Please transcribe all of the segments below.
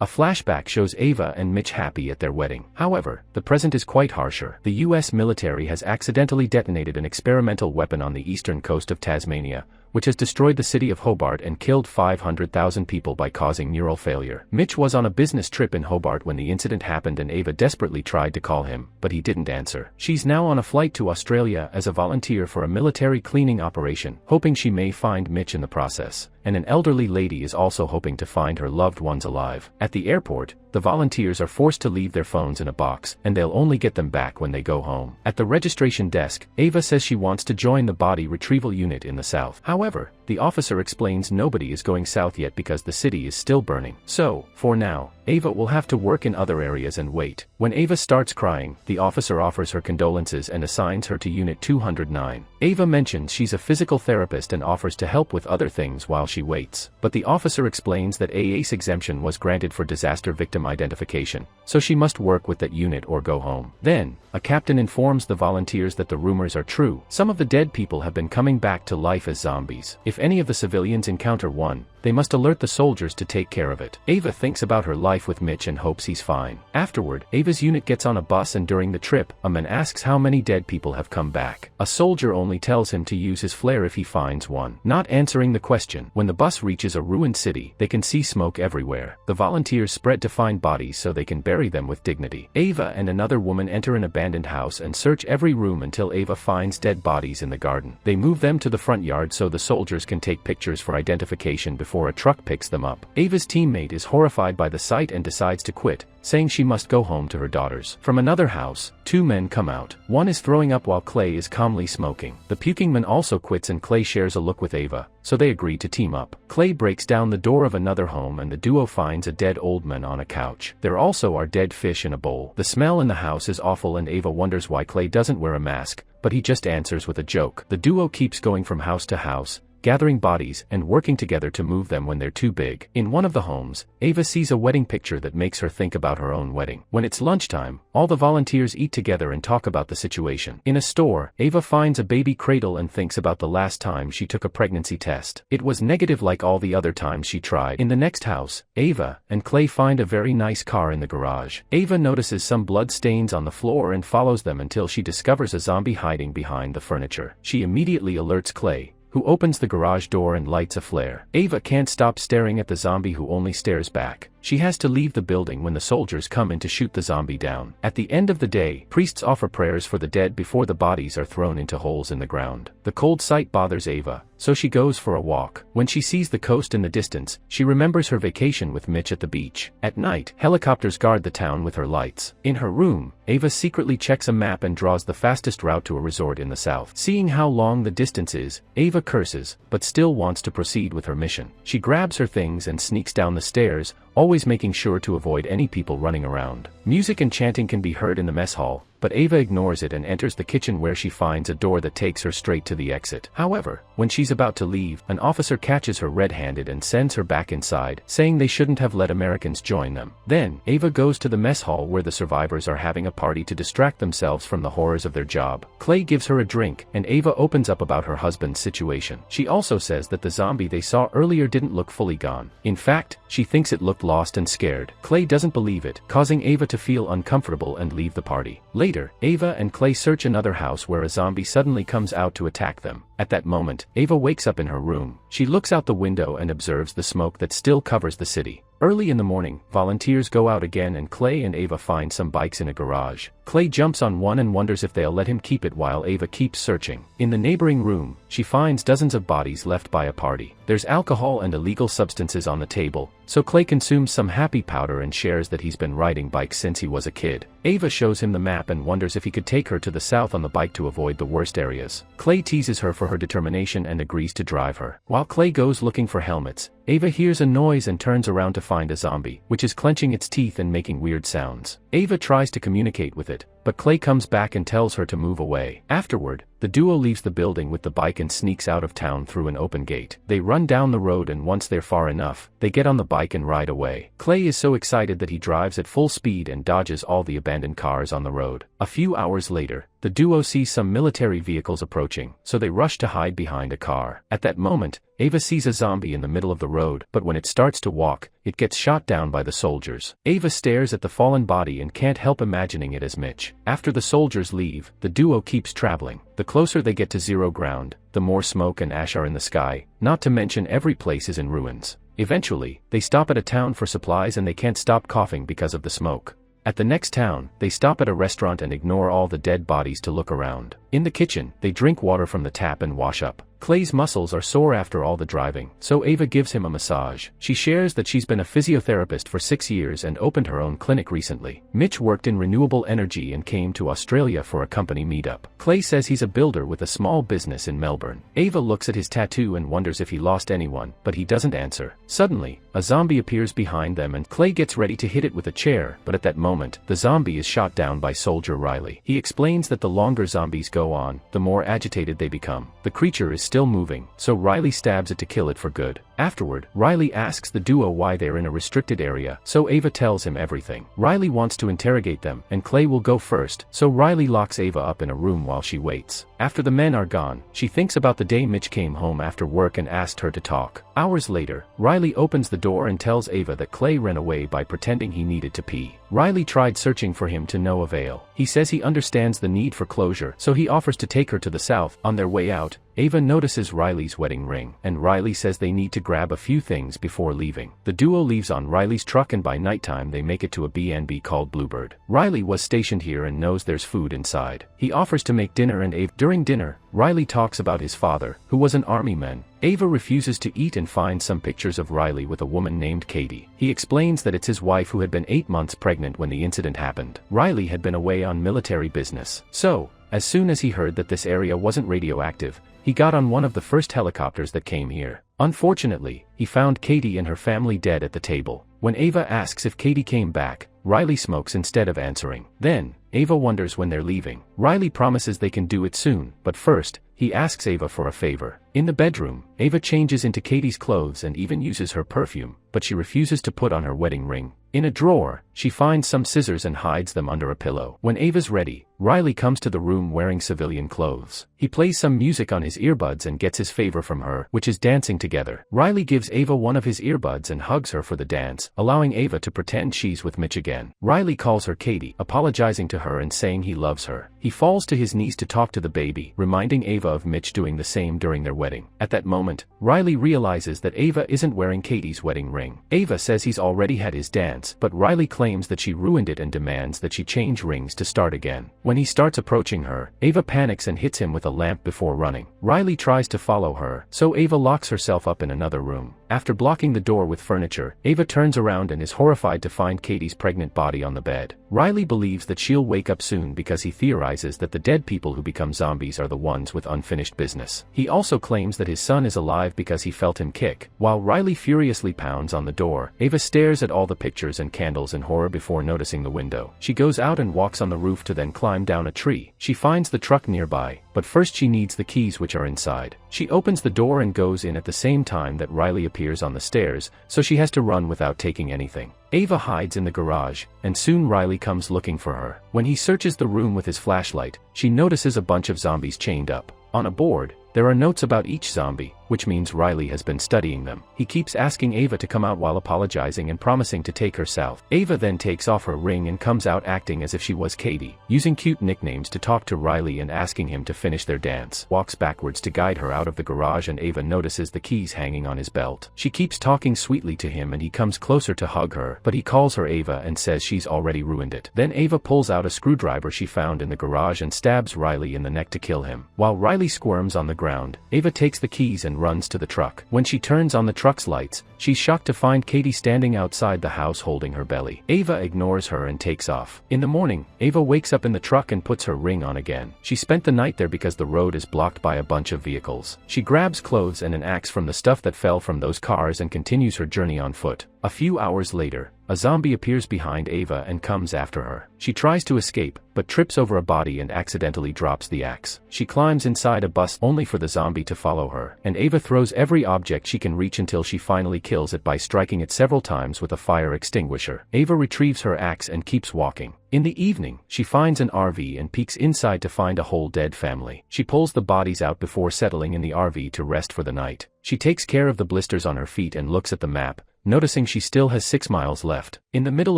A flashback shows Ava and Mitch happy at their wedding. However, the present is quite harsher. The US military has accidentally detonated an experimental weapon on the eastern coast of Tasmania, which has destroyed the city of Hobart and killed 500,000 people by causing neural failure. Mitch was on a business trip in Hobart when the incident happened and Ava desperately tried to call him, but he didn't answer. She's now on a flight to Australia as a volunteer for a military cleaning operation, hoping she may find Mitch in the process. And an elderly lady is also hoping to find her loved ones alive. At the airport, the volunteers are forced to leave their phones in a box, and they'll only get them back when they go home. At the registration desk, Ava says she wants to join the body retrieval unit in the south. However, the officer explains nobody is going south yet because the city is still burning. So, for now, Ava will have to work in other areas and wait. When Ava starts crying, the officer offers her condolences and assigns her to Unit 209. Ava mentions she's a physical therapist and offers to help with other things while she waits. But the officer explains that AA's exemption was granted for disaster victim identification, so she must work with that unit or go home. Then, a captain informs the volunteers that the rumors are true. Some of the dead people have been coming back to life as zombies. If any of the civilians encounter one, they must alert the soldiers to take care of it. Ava thinks about her life with Mitch and hopes he's fine. Afterward, Ava's unit gets on a bus and during the trip, a man asks how many dead people have come back. A soldier only tells him to use his flare if he finds one, not answering the question. When the bus reaches a ruined city, they can see smoke everywhere. The volunteers spread to find bodies so they can bury them with dignity. Ava and another woman enter an abandoned house and search every room until Ava finds dead bodies in the garden. They move them to the front yard so the soldiers can take pictures for identification before a truck picks them up. Ava's teammate is horrified by the sight and decides to quit, saying she must go home to her daughters. From another house, two men come out. One is throwing up while Clay is calmly smoking. The puking man also quits and Clay shares a look with Ava, so they agree to team up. Clay breaks down the door of another home and the duo finds a dead old man on a couch. There also are dead fish in a bowl. The smell in the house is awful and Ava wonders why Clay doesn't wear a mask, but he just answers with a joke. The duo keeps going from house to house, gathering bodies and working together to move them when they're too big. In one of the homes, Ava sees a wedding picture that makes her think about her own wedding. When it's lunchtime, all the volunteers eat together and talk about the situation. In a store, Ava finds a baby cradle and thinks about the last time she took a pregnancy test. It was negative like all the other times she tried. In the next house, Ava and Clay find a very nice car in the garage. Ava notices some blood stains on the floor and follows them until she discovers a zombie hiding behind the furniture. She immediately alerts Clay, who opens the garage door and lights a flare. Ava can't stop staring at the zombie who only stares back. She has to leave the building when the soldiers come in to shoot the zombie down. At the end of the day, priests offer prayers for the dead before the bodies are thrown into holes in the ground. The cold sight bothers Ava, so she goes for a walk. When she sees the coast in the distance, she remembers her vacation with Mitch at the beach. At night, helicopters guard the town with her lights. In her room, Ava secretly checks a map and draws the fastest route to a resort in the south. Seeing how long the distance is, Ava curses, but still wants to proceed with her mission. She grabs her things and sneaks down the stairs, always making sure to avoid any people running around. Music and chanting can be heard in the mess hall, but Ava ignores it and enters the kitchen where she finds a door that takes her straight to the exit. However, when she's about to leave, an officer catches her red-handed and sends her back inside, saying they shouldn't have let Americans join them. Then, Ava goes to the mess hall where the survivors are having a party to distract themselves from the horrors of their job. Clay gives her a drink, and Ava opens up about her husband's situation. She also says that the zombie they saw earlier didn't look fully gone. In fact, she thinks it looked lost and scared. Clay doesn't believe it, causing Ava to feel uncomfortable and leave the party. Later, Ava and Clay search another house where a zombie suddenly comes out to attack them. At that moment, Ava wakes up in her room. She looks out the window and observes the smoke that still covers the city. Early in the morning, volunteers go out again and Clay and Ava find some bikes in a garage. Clay jumps on one and wonders if they'll let him keep it while Ava keeps searching. In the neighboring room, she finds dozens of bodies left by a party. There's alcohol and illegal substances on the table, so Clay consumes some happy powder and shares that he's been riding bikes since he was a kid. Ava shows him the map and wonders if he could take her to the south on the bike to avoid the worst areas. Clay teases her for her determination and agrees to drive her. While Clay goes looking for helmets, Ava hears a noise and turns around to find a zombie, which is clenching its teeth and making weird sounds. Ava tries to communicate with it, but Clay comes back and tells her to move away. Afterward, the duo leaves the building with the bike and sneaks out of town through an open gate. They run down the road and once they're far enough, they get on the bike and ride away. Clay is so excited that he drives at full speed and dodges all the abandoned cars on the road. A few hours later, the duo sees some military vehicles approaching, so they rush to hide behind a car. At that moment, Ava sees a zombie in the middle of the road, but when it starts to walk, it gets shot down by the soldiers. Ava stares at the fallen body and can't help imagining it as Mitch. After the soldiers leave, the duo keeps traveling. The closer they get to zero ground, the more smoke and ash are in the sky, not to mention every place is in ruins. Eventually, they stop at a town for supplies and they can't stop coughing because of the smoke. At the next town, they stop at a restaurant and ignore all the dead bodies to look around. In the kitchen, they drink water from the tap and wash up. Clay's muscles are sore after all the driving, so Ava gives him a massage. She shares that she's been a physiotherapist for 6 years and opened her own clinic recently. Mitch worked in renewable energy and came to Australia for a company meetup. Clay says he's a builder with a small business in Melbourne. Ava looks at his tattoo and wonders if he lost anyone, but he doesn't answer. Suddenly, a zombie appears behind them and Clay gets ready to hit it with a chair, but at that moment, the zombie is shot down by Soldier Riley. He explains that the longer zombies go on, the more agitated they become. The creature is still moving, so Riley stabs it to kill it for good. Afterward, Riley asks the duo why they're in a restricted area, so Ava tells him everything. Riley wants to interrogate them, and Clay will go first, so Riley locks Ava up in a room while she waits. After the men are gone, she thinks about the day Mitch came home after work and asked her to talk. Hours later, Riley opens the door and tells Ava that Clay ran away by pretending he needed to pee. Riley tried searching for him to no avail. He says he understands the need for closure, so he offers to take her to the south. On their way out, Ava notices Riley's wedding ring, and Riley says they need to grab a few things before leaving. The duo leaves on Riley's truck and by nighttime they make it to a B&B called Bluebird. Riley was stationed here and knows there's food inside. He offers to make dinner and during dinner, Riley talks about his father, who was an army man. Ava refuses to eat and finds some pictures of Riley with a woman named Katie. He explains that it's his wife who had been 8 months pregnant when the incident happened. Riley had been away on military business. So, as soon as he heard that this area wasn't radioactive, he got on one of the first helicopters that came here. Unfortunately, he found Katie and her family dead at the table. When Ava asks if Katie came back, Riley smokes instead of answering. Then, Ava wonders when they're leaving. Riley promises they can do it soon, but first, he asks Ava for a favor. In the bedroom, Ava changes into Katie's clothes and even uses her perfume, but she refuses to put on her wedding ring. In a drawer, she finds some scissors and hides them under a pillow. When Ava's ready, Riley comes to the room wearing civilian clothes. He plays some music on his earbuds and gets his favor from her, which is dancing together. Riley gives Ava one of his earbuds and hugs her for the dance, allowing Ava to pretend she's with Mitch again. Riley calls her Katie, apologizing to her and saying he loves her. He falls to his knees to talk to the baby, reminding Ava of Mitch doing the same during their wedding. At that moment, Riley realizes that Ava isn't wearing Katie's wedding ring. Ava says he's already had his dance, but Riley claims that she ruined it and demands that she change rings to start again. When he starts approaching her, Ava panics and hits him with a lamp before running. Riley tries to follow her, so Ava locks herself up in another room. After blocking the door with furniture, Ava turns around and is horrified to find Katie's pregnant body on the bed. Riley believes that she'll wake up soon because he theorizes that the dead people who become zombies are the ones with unfinished business. He also claims that his son is alive because he felt him kick. While Riley furiously pounds on the door, Ava stares at all the pictures and candles in horror before noticing the window. She goes out and walks on the roof to then climb down a tree. She finds the truck nearby, but first she needs the keys which are inside. She opens the door and goes in at the same time that Riley appears on the stairs, so she has to run without taking anything. Ava hides in the garage, and soon Riley comes looking for her. When he searches the room with his flashlight, she notices a bunch of zombies chained up. On a board, there are notes about each zombie, which means Riley has been studying them. He keeps asking Ava to come out while apologizing and promising to take her south. Ava then takes off her ring and comes out acting as if she was Katie, using cute nicknames to talk to Riley and asking him to finish their dance. Walks backwards to guide her out of the garage and Ava notices the keys hanging on his belt. She keeps talking sweetly to him and he comes closer to hug her, but he calls her Ava and says she's already ruined it. Then Ava pulls out a screwdriver she found in the garage and stabs Riley in the neck to kill him. While Riley squirms on the ground, Ava takes the keys and runs to the truck. When she turns on the truck's lights, she's shocked to find Katie standing outside the house holding her belly. Ava ignores her and takes off. In the morning, Ava wakes up in the truck and puts her ring on again. She spent the night there because the road is blocked by a bunch of vehicles. She grabs clothes and an axe from the stuff that fell from those cars and continues her journey on foot. A few hours later, a zombie appears behind Ava and comes after her. She tries to escape, but trips over a body and accidentally drops the axe. She climbs inside a bus only for the zombie to follow her, and Ava throws every object she can reach until she finally kills it by striking it several times with a fire extinguisher. Ava retrieves her axe and keeps walking. In the evening, she finds an RV and peeks inside to find a whole dead family. She pulls the bodies out before settling in the RV to rest for the night. She takes care of the blisters on her feet and looks at the map, noticing she still has 6 miles left. In the middle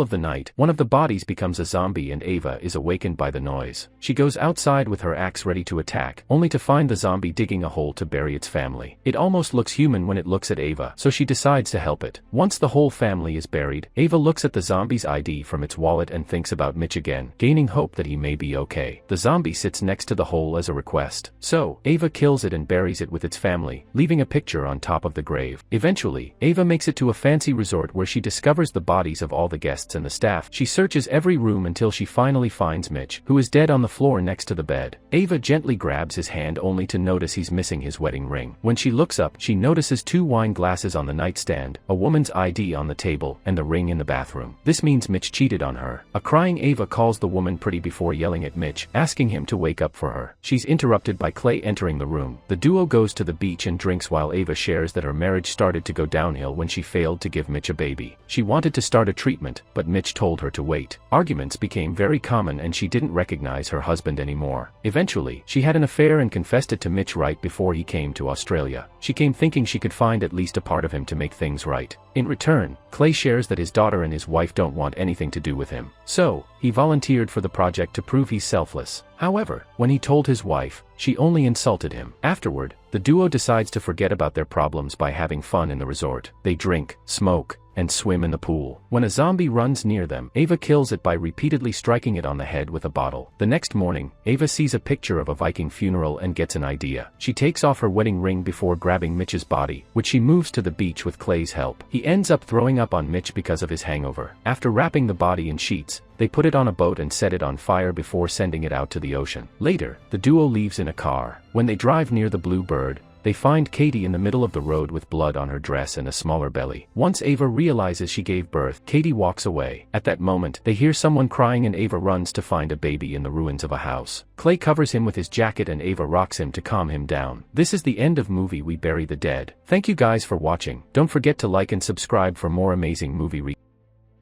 of the night, one of the bodies becomes a zombie and Ava is awakened by the noise. She goes outside with her axe ready to attack, only to find the zombie digging a hole to bury its family. It almost looks human when it looks at Ava, so she decides to help it. Once the whole family is buried, Ava looks at the zombie's ID from its wallet and thinks about Mitch again, gaining hope that he may be okay. The zombie sits next to the hole as a request. So, Ava kills it and buries it with its family, leaving a picture on top of the grave. Eventually, Ava makes it to a fancy resort where she discovers the bodies of all the guests and the staff. She searches every room until she finally finds Mitch, who is dead on the floor next to the bed. Ava gently grabs his hand only to notice he's missing his wedding ring. When she looks up, she notices 2 wine glasses on the nightstand, a woman's ID on the table, and the ring in the bathroom. This means Mitch cheated on her. A crying Ava calls the woman pretty before yelling at Mitch, asking him to wake up for her. She's interrupted by Clay entering the room. The duo goes to the beach and drinks while Ava shares that her marriage started to go downhill when she failed to give Mitch a baby. She wanted to start a treatment, but Mitch told her to wait. Arguments became very common and she didn't recognize her husband anymore. Eventually, she had an affair and confessed it to Mitch right before he came to Australia. She came thinking she could find at least a part of him to make things right. In return, Clay shares that his daughter and his wife don't want anything to do with him. So, he volunteered for the project to prove he's selfless. However, when he told his wife, she only insulted him. Afterward, the duo decides to forget about their problems by having fun in the resort. They drink, smoke, and swim in the pool. When a zombie runs near them, Ava kills it by repeatedly striking it on the head with a bottle. The next morning, Ava sees a picture of a Viking funeral and gets an idea. She takes off her wedding ring before grabbing Mitch's body, which she moves to the beach with Clay's help. He ends up throwing up on Mitch because of his hangover. After wrapping the body in sheets, they put it on a boat and set it on fire before sending it out to the ocean. Later, the duo leaves in a car. When they drive near the Blue Bird, they find Katie in the middle of the road with blood on her dress and a smaller belly. Once Ava realizes she gave birth, Katie walks away. At that moment, they hear someone crying and Ava runs to find a baby in the ruins of a house. Clay covers him with his jacket and Ava rocks him to calm him down. This is the end of movie We Bury the Dead. Thank you guys for watching. Don't forget to like and subscribe for more amazing movie